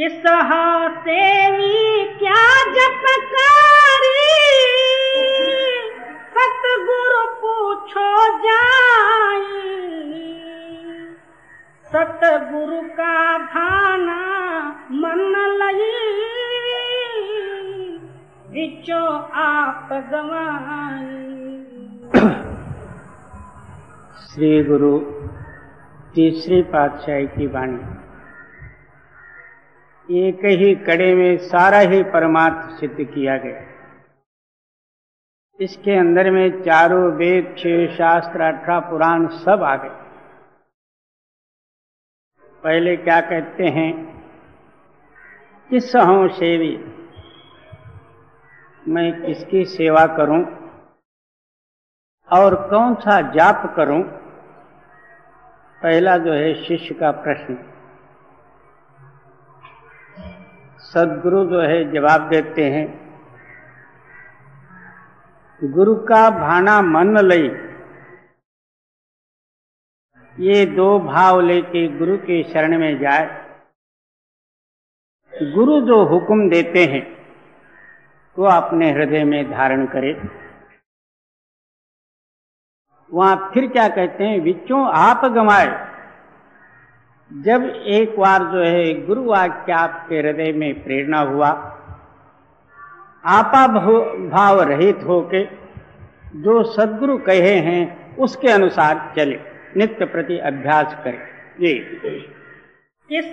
किस सेवी क्या जपकारी, सतगुरु पूछो जाई। सतगुरु का भाना मन लई, विचो आप गवाई। श्री गुरु तीसरी पातशाही की वाणी। एक ही कड़े में सारा ही परमार्थ सिद्ध किया गया। इसके अंदर में चारों वेद, 6 शास्त्र, 18 पुराण सब आ गए। पहले क्या कहते हैं, किस हूँ सेवी, मैं किसकी सेवा करूं और कौन सा जाप करूं। पहला जो है शिष्य का प्रश्न। सद्गुरु जो है जवाब देते हैं, गुरु का भाना मन लई। ये 2 भाव लेके गुरु के शरण में जाए। गुरु जो हुक्म देते हैं वो अपने हृदय में धारण करे। वहां फिर क्या कहते हैं, विचों आप गंवाए। जब एक बार जो है गुरु वाक्य आपके हृदय में प्रेरणा हुआ, आपा भाव रहित होके जो सद्गुरु कहे हैं उसके अनुसार चले, नित्य प्रति अभ्यास करें। जी। किस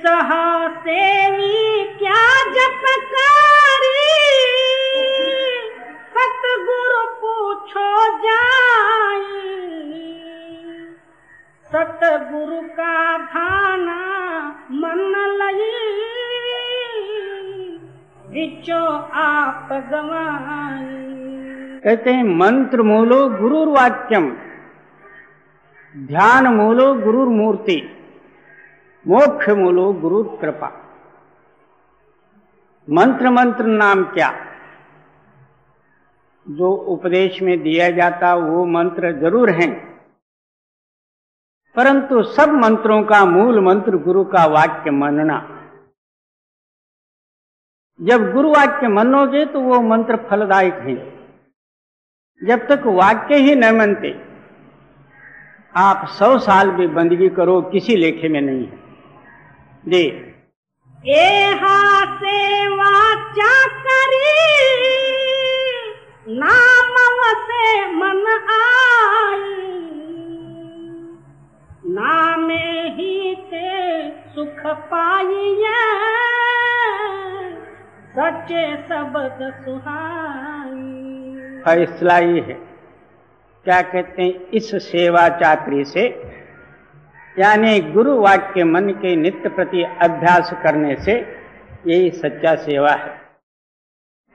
सेवी क्या जपकारी, सतगुरु पूछो जाई। सतगुरु का भाना मन लई, विचो आप गवाई। कहते हैं मंत्र मूलो गुरुर्वाक्यम, ध्यान मूलो गुरुर्मूर्ति, मोक्ष मूलो गुरु कृपा। मंत्र नाम क्या, जो उपदेश में दिया जाता वो मंत्र जरूर हैं, परंतु सब मंत्रों का मूल मंत्र गुरु का वाक्य मानना। जब गुरु वाक्य मानोगे तो वो मंत्र फलदायक हैं। जब तक वाक्य ही न मानते, आप 100 साल भी बंदगी करो, किसी लेखे में नहीं है। जी। एहा सेवा चाकरी, नाम से मन आई। नामे ही ते सुख पाइए, सच्चे शब्द सुहाई। फैसला ये है, क्या कहते हैं, इस सेवा चाकरी से यानी गुरु वाक्य मन के नित्य प्रति अभ्यास करने से यही सच्चा सेवा है।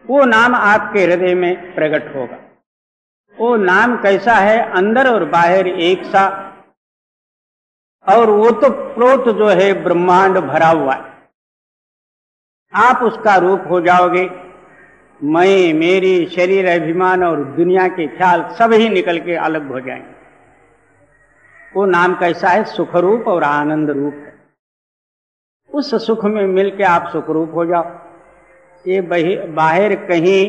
वो नाम आपके हृदय में प्रकट होगा। वो नाम कैसा है, अंदर और बाहर एक सा, और वो तो प्रोत जो है ब्रह्मांड भरा हुआ है। आप उसका रूप हो जाओगे। मैं, मेरी, शरीर, अभिमान और दुनिया के ख्याल सब ही निकल के अलग हो जाएंगे। वो नाम कैसा है, सुख रूप और आनंद रूप है। उस सुख में मिलके आप सुख रूप हो जाओ। ये बाहर कहीं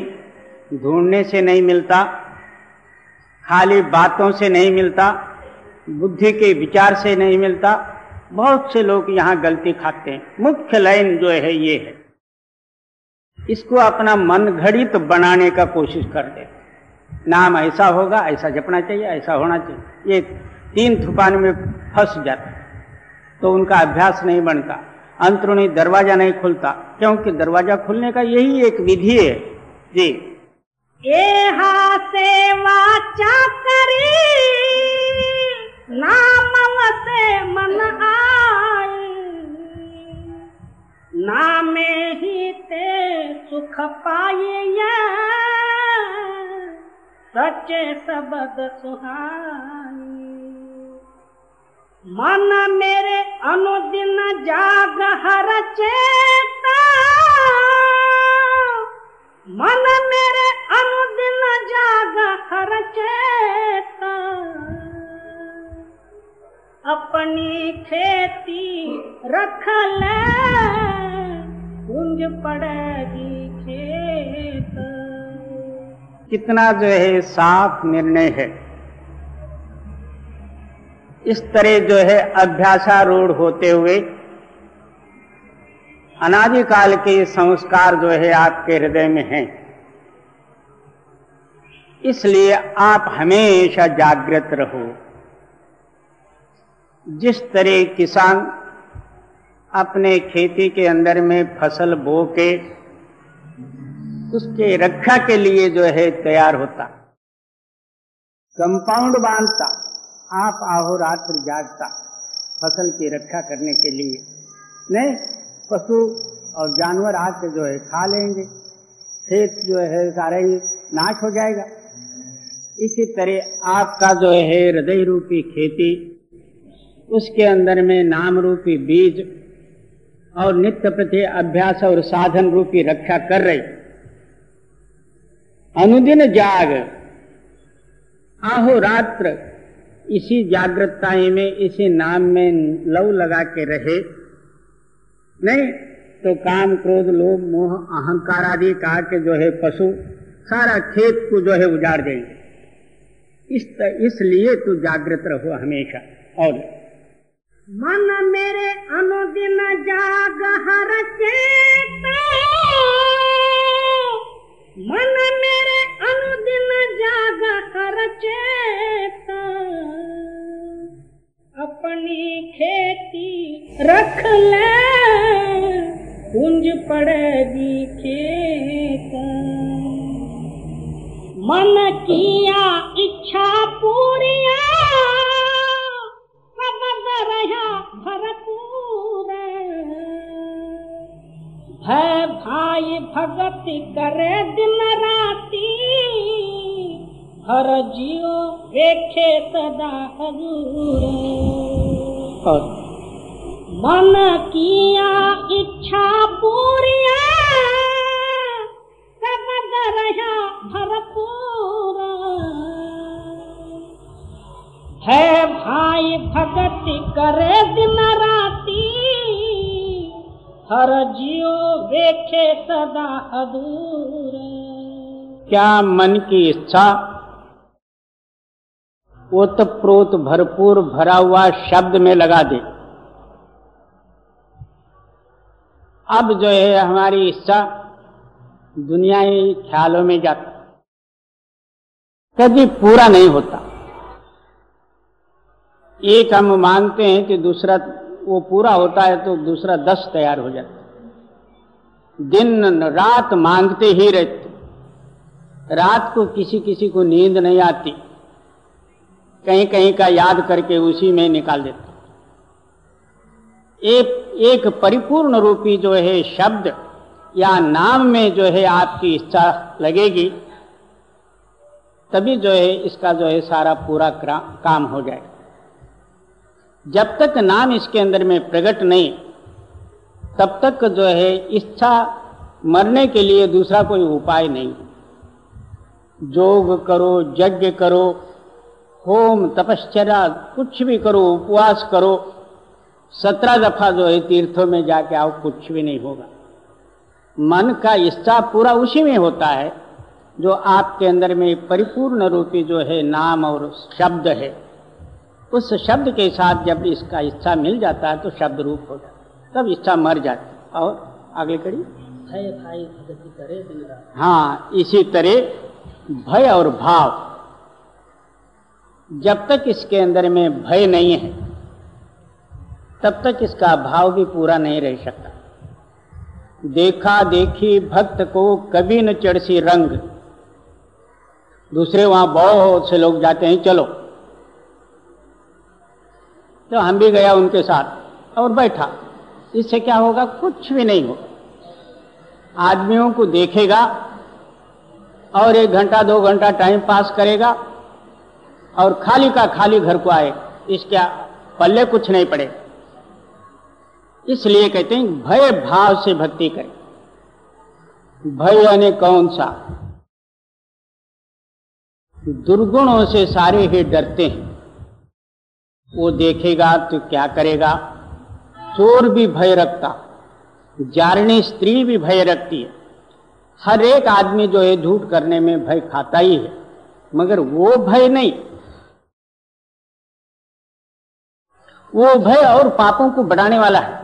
ढूंढने से नहीं मिलता, खाली बातों से नहीं मिलता, बुद्धि के विचार से नहीं मिलता। बहुत से लोग यहाँ गलती खाते हैं। मुख्य लाइन जो है ये है, इसको अपना मन घड़ित बनाने का कोशिश कर दे। नाम ऐसा होगा, ऐसा जपना चाहिए, ऐसा होना चाहिए। ये 3 थुपाने में फंस जाता, तो उनका अभ्यास नहीं बनता, अंतरूनी दरवाजा नहीं खुलता। क्योंकि दरवाजा खुलने का यही एक विधि है। जी। एहा सेवा चाकरी, नाम से मन आई। नामे ही ते सुख पाइए, सच्चे शब्द सुहाई। मन मेरे अनुदिन जाग हर चेता, मन मेरे अनुदिन जाग हर चेता। अपनी खेती रख ले, पड़ेगी खेत। कितना जो है साफ निर्णय है। इस तरह जो है अभ्यासारूढ़ होते हुए अनादिकाल के संस्कार जो है आपके हृदय में हैं, इसलिए आप हमेशा जागृत रहो। जिस तरह किसान अपने खेती के अंदर में फसल बो के उसके रक्षा के लिए जो है तैयार होता, कंपाउंड बांधता, आप अहोरात्र जागता फसल की रक्षा करने के लिए। नहीं, पशु और जानवर आके जो है खा लेंगे, खेत जो है सारा ही नाश हो जाएगा। इसी तरह आपका जो है हृदय रूपी खेती, उसके अंदर में नाम रूपी बीज और नित्य प्रति अभ्यास और साधन रूपी रक्षा कर रही। अनुदिन जाग, अहोरात्र इसी जागृतताई में, इसी नाम में लव लगा के रहे। नहीं तो काम क्रोध लोभ मोह अहंकार आदि का के जो है पशु सारा खेत को जो है उजाड़ देंगे। इसलिए तू जागृत रहो हमेशा। और मन मेरे अनुदिन जाग हर चेता, मन मेरे अनुदिन जाग हर चेता, अपनी खेती रख ले पूंज पड़ेगी खेत। मन किया इच्छा पूरिया, सब रहा भरपूर। भय भाई भगति करे दिन राती, हर जियो देखे सदा हजूर। मन किया इच्छा पूरिया, सब रहा भरपूर। है भाई भगति करे दिन राती, हर जियो देखे सदा अधूर। क्या मन की इच्छा ओतप्रोत भरपूर भरा हुआ शब्द में लगा दे। अब जो है हमारी इच्छा दुनियाई ख्यालों में जाती, कभी पूरा नहीं होता। एक हम मांगते हैं कि दूसरा वो पूरा होता है तो दूसरा 10 तैयार हो जाता। दिन रात मांगते ही रहते। रात को किसी किसी को नींद नहीं आती, कहीं कहीं का याद करके उसी में निकाल देते। एक परिपूर्ण रूपी जो है शब्द या नाम में जो है आपकी इच्छा लगेगी, तभी जो है इसका जो है सारा पूरा काम हो जाएगा। जब तक नाम इसके अंदर में प्रकट नहीं, तब तक जो है इच्छा मरने के लिए दूसरा कोई उपाय नहीं। योग करो, यज्ञ करो, होम तपश्चर्या कुछ भी करो, उपवास करो, 17 दफा जो है तीर्थों में जाके आओ, कुछ भी नहीं होगा। मन का इच्छा पूरा उसी में होता है जो आपके अंदर में परिपूर्ण रूपी जो है नाम और शब्द है। उस शब्द के साथ जब इसका इच्छा मिल जाता है तो शब्द रूप हो जाता है, तब इच्छा मर जाती है। और आगे कड़ी भय भाई भगति करे दिन रात। हाँ, इसी तरह भय और भाव, जब तक इसके अंदर में भय नहीं है तब तक इसका भाव भी पूरा नहीं रह सकता। देखा देखी भक्त को कभी न चढ़सी रंग। दूसरे वहां बहुत से लोग जाते हैं, चलो, तो हम भी गया उनके साथ और बैठा। इससे क्या होगा? कुछ भी नहीं होगा। आदमियों को देखेगा और 1 घंटा 2 घंटा टाइम पास करेगा और खाली का खाली घर को आए, इसके पल्ले कुछ नहीं पड़े। इसलिए कहते हैं भय भाव से भक्ति करें। भय यानी कौन सा? दुर्गुणों से सारे ही डरते हैं। वो देखेगा तो क्या करेगा? चोर भी भय रखता, जारनी स्त्री भी भय रखती है। हर एक आदमी जो है झूठ करने में भय खाता ही है, मगर वो भय नहीं, वो भय और पापों को बढ़ाने वाला है।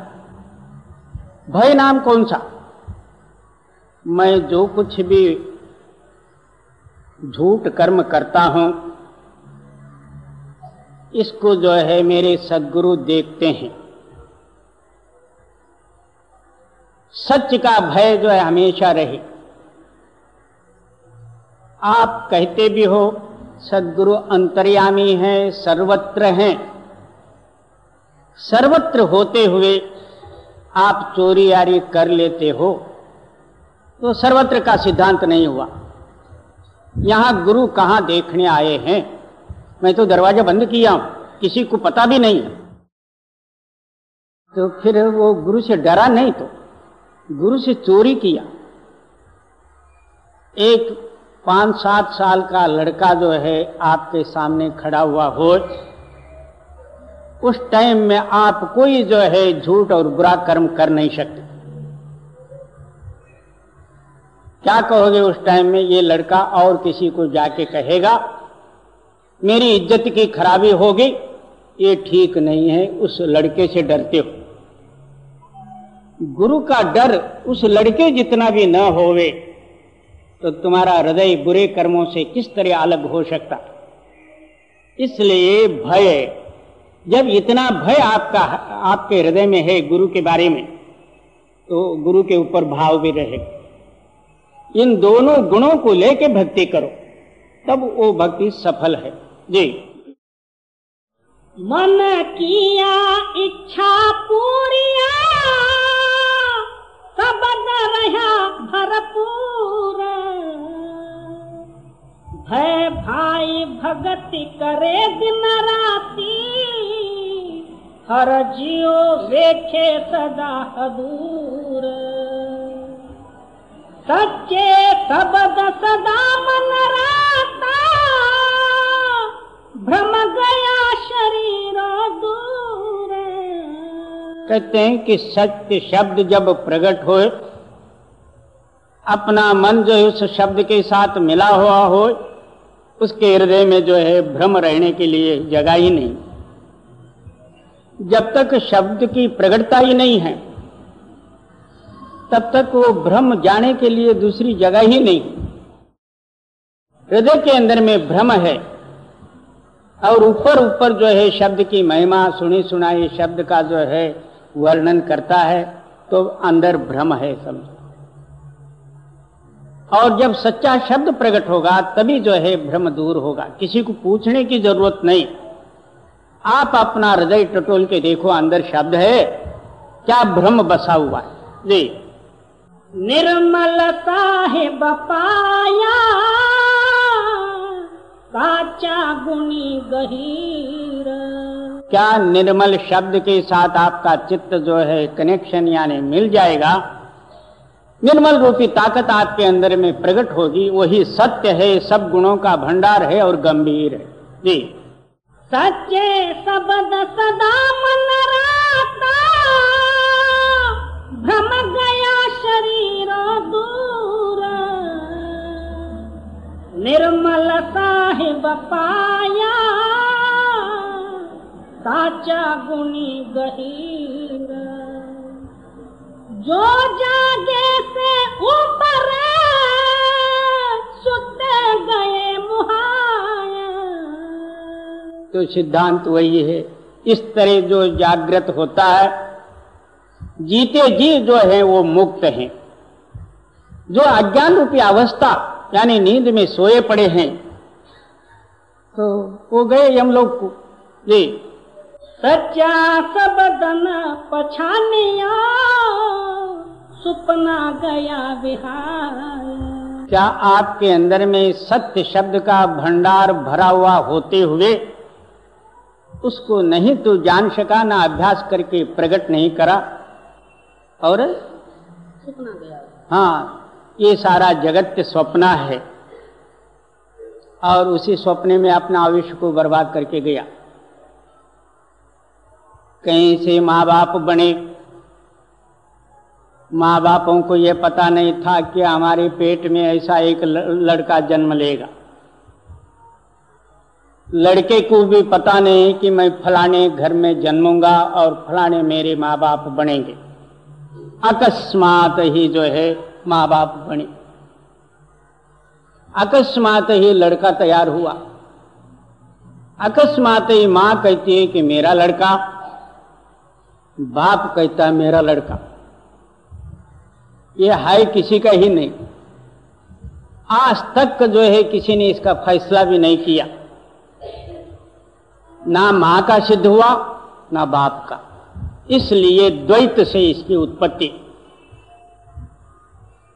भय नाम कौन सा? मैं जो कुछ भी झूठ कर्म करता हूं, इसको जो है मेरे सद्गुरु देखते हैं। सच का भय जो है हमेशा रहे। आप कहते भी हो सद्गुरु अंतर्यामी हैं, सर्वत्र हैं, सर्वत्र होते हुए आप चोरी यारी कर लेते हो, तो सर्वत्र का सिद्धांत नहीं हुआ। यहां गुरु कहां देखने आए हैं? मैं तो दरवाजा बंद किया हूं, किसी को पता भी नहीं है, तो फिर वो गुरु से डरा नहीं, तो गुरु से चोरी किया। एक 5-7 साल का लड़का जो है आपके सामने खड़ा हुआ हो, उस टाइम में आप कोई जो है झूठ और बुरा कर्म कर नहीं सकते। क्या कहोगे उस टाइम में? ये लड़का और किसी को जाके कहेगा मेरी इज्जत की खराबी होगी, ये ठीक नहीं है, उस लड़के से डरते हो। गुरु का डर उस लड़के जितना भी न होवे तो तुम्हारा हृदय बुरे कर्मों से किस तरह अलग हो सकता। इसलिए भय, जब इतना भय आपके हृदय में है गुरु के बारे में, तो गुरु के ऊपर भाव भी रहेगा। इन दोनों गुणों को लेके भक्ति करो, तब वो भक्ति सफल है। जी। मन किया इच्छा पूरिया, सबद रहा भरपूर। भय भाई भगति करे दिन राती, हर जियो वेखे सदा हदूर। सच्चे सबद सदा मन राता, भ्रम गया शरीर दूर। कहते हैं कि सत्य शब्द जब प्रकट होए, अपना मन जो है उस शब्द के साथ मिला हुआ हो, उसके हृदय में जो है भ्रम रहने के लिए जगह ही नहीं। जब तक शब्द की प्रकटता ही नहीं है, तब तक वो भ्रम जाने के लिए दूसरी जगह ही नहीं। हृदय के अंदर में भ्रम है, और ऊपर ऊपर जो है शब्द की महिमा सुनी सुनाई शब्द का जो है वर्णन करता है, तो अंदर भ्रम है समझो। और जब सच्चा शब्द प्रकट होगा तभी जो है भ्रम दूर होगा। किसी को पूछने की जरूरत नहीं, आप अपना हृदय टटोल के देखो, अंदर शब्द है, क्या भ्रम बसा हुआ है। जी। निर्मलता है बपाया, साचा गुणी गहीर। क्या निर्मल शब्द के साथ आपका चित्त जो है कनेक्शन यानी मिल जाएगा, निर्मल रूपी ताकत आपके अंदर में प्रकट होगी, वही सत्य है, सब गुणों का भंडार है और गंभीर है। जी। सच्चे सबद सदा मन राता, भ्रम गया शरीर दूर। निर्मलता है बपाया, साचा गुणी गहीर। जो जागे से ऊपर सुते गए मुहाया। तो सिद्धांत वही है। इस तरह जो जागृत होता है, जीते जी जो है वो मुक्त हैं। जो अज्ञान रूपी अवस्था यानी नींद में सोए पड़े हैं, तो वो गए यमलोक को। जी। सच्चा सबदन पछानिया, सुपना गया विहार। क्या आपके अंदर में सत्य शब्द का भंडार भरा हुआ होते हुए उसको नहीं तो जान सका, ना अभ्यास करके प्रकट नहीं करा, और सुपना गया। हाँ, ये सारा जगत स्वप्न है, और उसी स्वप्ने में अपना आयुष्य को बर्बाद करके गया। कहीं से माँ बाप बने, माँ बापों को ये पता नहीं था कि हमारे पेट में ऐसा एक लड़का जन्म लेगा। लड़के को भी पता नहीं कि मैं फलाने घर में जन्मूंगा और फलाने मेरे माँ बाप बनेंगे। अकस्मात ही जो है माँ बाप बने, अकस्मात ही लड़का तैयार हुआ, अकस्मात ही माँ कहती है कि मेरा लड़का, बाप कहता है मेरा लड़का। ये है किसी का ही नहीं। आज तक जो है किसी ने इसका फैसला भी नहीं किया, ना मां का सिद्ध हुआ ना बाप का। इसलिए द्वैत से इसकी उत्पत्ति,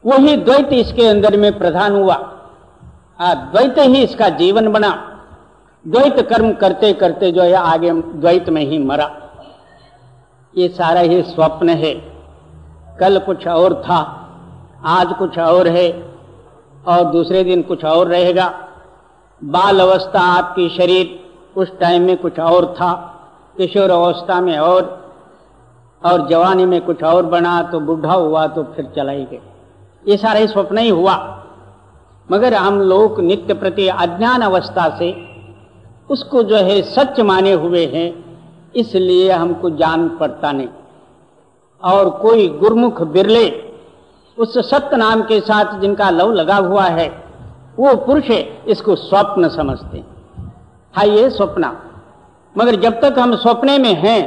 वही द्वैत इसके अंदर में प्रधान हुआ। द्वैत ही इसका जीवन बना। द्वैत कर्म करते करते जो है आगे द्वैत में ही मरा। ये सारा ही स्वप्न है। कल कुछ और था, आज कुछ और है और दूसरे दिन कुछ और रहेगा। बाल अवस्था आपकी शरीर उस टाइम में कुछ और था, किशोर अवस्था में और जवानी में कुछ और बना, तो बूढ़ा हुआ तो फिर चला ही गया। ये सारा ही स्वप्न ही हुआ। मगर हम लोग नित्य प्रति अज्ञान अवस्था से उसको जो है सच माने हुए हैं, इसलिए हमको जान पड़ता नहीं। और कोई गुरमुख बिरले उस सत्य नाम के साथ जिनका लव लगा हुआ है, वो पुरुष इसको स्वप्न समझते हैं। हाँ, ये स्वप्न। मगर जब तक हम स्वप्ने में हैं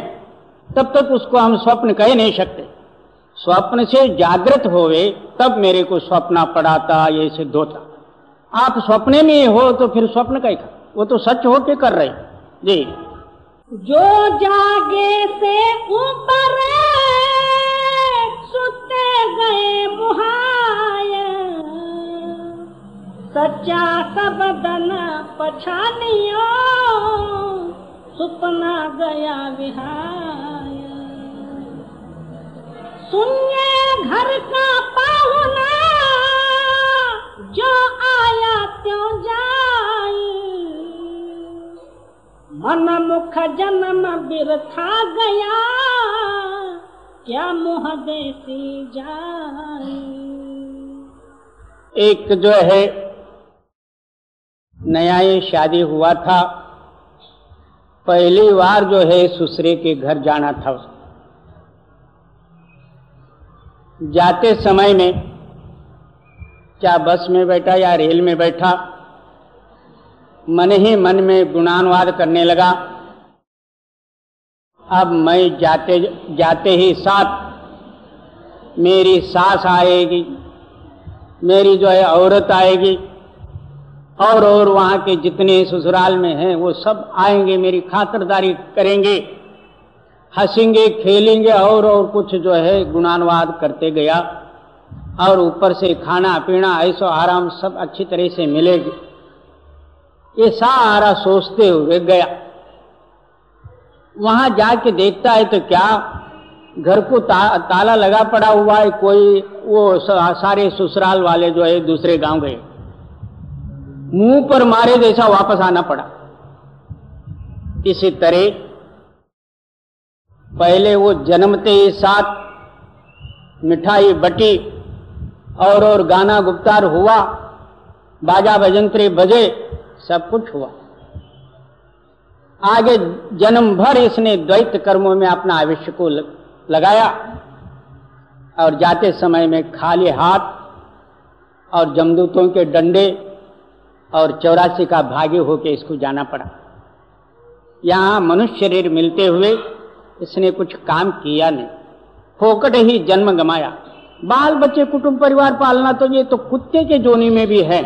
तब तक उसको हम स्वप्न कह नहीं सकते। स्वप्न से जागृत होवे तब मेरे को स्वप्न पड़ाता, ये सिद्ध होता। आप स्वप्ने में हो तो फिर स्वप्न कहीं का, वो तो सच होके कर रहे जी। जो जागे से ऊपर सुते गए मुहाय, सच्चा सबदन पछानियो सुपना गया विहाय। सुनिए घर का पाहुना जो आया त्यों जाई, मन मुख जन्म बिरथा गया क्या मुँह देसी जाई। एक जो है नया ही शादी हुआ था, पहली बार जो है ससुरे के घर जाना था। जाते समय में क्या बस में बैठा या रेल में बैठा, मन ही मन में गुणानुवाद करने लगा। अब मैं जाते जाते ही साथ मेरी सास आएगी, मेरी जो है औरत आएगी, और वहाँ के जितने ससुराल में हैं वो सब आएंगे, मेरी खातिरदारी करेंगे, हंसेंगे खेलेंगे और कुछ जो है गुणानुवाद करते गया। और ऊपर से खाना पीना ऐसो आराम सब अच्छी तरह से मिलेगी, ये सारा सोचते हुए गया। वहां जाके देखता है तो क्या घर को ताला लगा पड़ा हुआ है, कोई वो सारे ससुराल वाले जो है दूसरे गांव गए। मुंह पर मारे जैसा वापस आना पड़ा। इसी तरह पहले वो जन्मते ही साथ मिठाई बटी और गाना गुप्तार हुआ, बाजा बजंतरे बजे, सब कुछ हुआ। आगे जन्म भर इसने द्वैत कर्मों में अपना आयुष्य को लगाया और जाते समय में खाली हाथ और जमदूतों के डंडे और 84 का भागी होके इसको जाना पड़ा। यहाँ मनुष्य शरीर मिलते हुए इसने कुछ काम किया नहीं, फोकट ही जन्म गमाया। बाल बच्चे कुटुंब परिवार पालना तो ये तो कुत्ते के जोनी में भी है।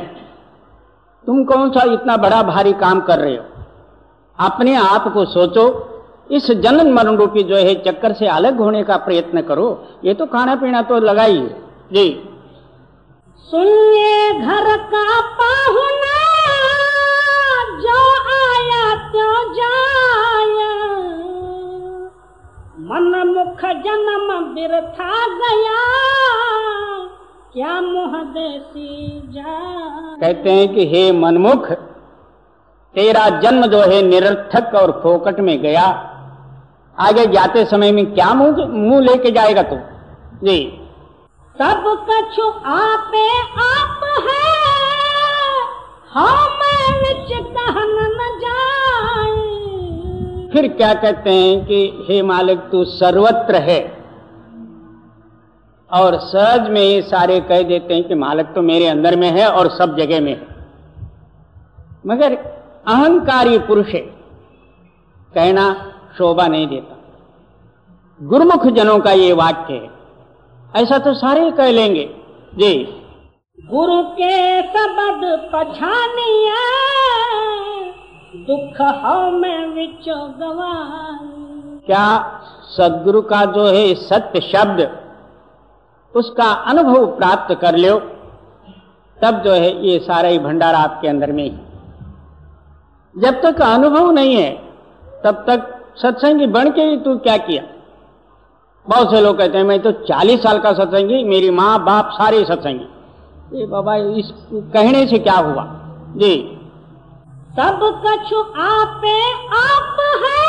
तुम कौन सा इतना बड़ा भारी काम कर रहे हो? अपने आप को सोचो, इस जन्म मरण रूपी जो है चक्कर से अलग होने का प्रयत्न करो। ये तो खाना पीना तो लगा ही है जी। सुनिए घर का पाहुना जो आया त्यों जाया, मन मुख जन्म बिरथा गया क्या मुँह देसी जाए। कहते हैं कि हे मनमुख, तेरा जन्म जो है निरर्थक और फोकट में गया। आगे जाते समय में क्या मुंह लेके जाएगा तू जी। सब कछु आपे आप है, हम विच कहन न जाए। फिर क्या कहते हैं कि हे मालिक तू सर्वत्र है, और सहज में ये सारे कह देते हैं कि मालिक तो मेरे अंदर में है और सब जगह में है, मगर अहंकारी पुरुष है, कहना शोभा नहीं देता। गुरुमुख जनों का ये वाक्य है, ऐसा तो सारे कह लेंगे जी। गुरु के सबद पछानिया, दुख हौ में विचो गवाई। क्या सदगुरु का जो है सत्य शब्द, उसका अनुभव प्राप्त कर लो, तब जो है ये सारा ही भंडारा आपके अंदर में ही। जब तक अनुभव नहीं है तब तक सत्संगी बन के ही तू क्या किया। बहुत से लोग कहते हैं मैं तो 40 साल का सत्संगी, मेरी माँ बाप सारे सत्संगी। ये बाबा इस कहने से क्या हुआ जी। सब कछु आपे आप है,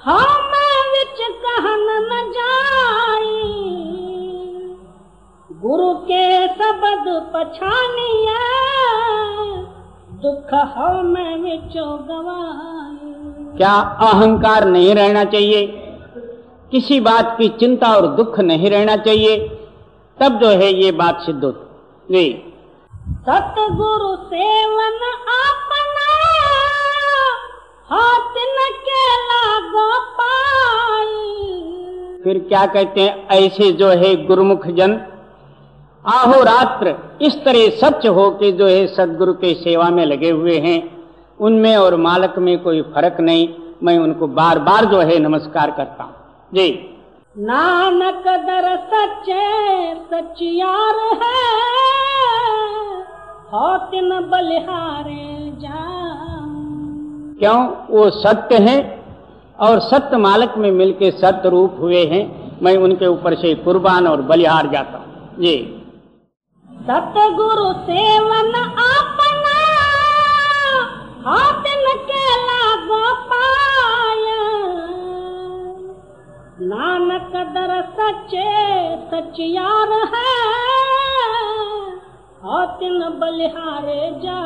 हम विच कहन न जाई। गुरु के सबद पछानिया, दुख हौ में विचो गवाई। क्या अहंकार नहीं रहना चाहिए, किसी बात की चिंता और दुख नहीं रहना चाहिए, तब जो है ये बात सिद्ध होती जी। सतगुरु सेवन अपना, हाथ न के लागो पाई। फिर क्या कहते हैं, ऐसे जो है गुरुमुख जन आहोरात्र इस तरह सच हो के जो है सदगुरु के सेवा में लगे हुए हैं, उनमें और मालक में कोई फर्क नहीं। मैं उनको बार बार जो है नमस्कार करता हूँ जी। नानक दर सच्चे सचियार है, होतिन बलिहारे जा। क्यों? वो सत्य है और सत्य मालक में मिलके सत्य रूप हुए हैं। मैं उनके ऊपर से कुर्बान और बलिहार जाता हूँ जी। सतगुरु सेवन अपना, हाथ न के लागो पाया। नानक दर सच्चे सचियार है, हाथ न बलिहारे जा।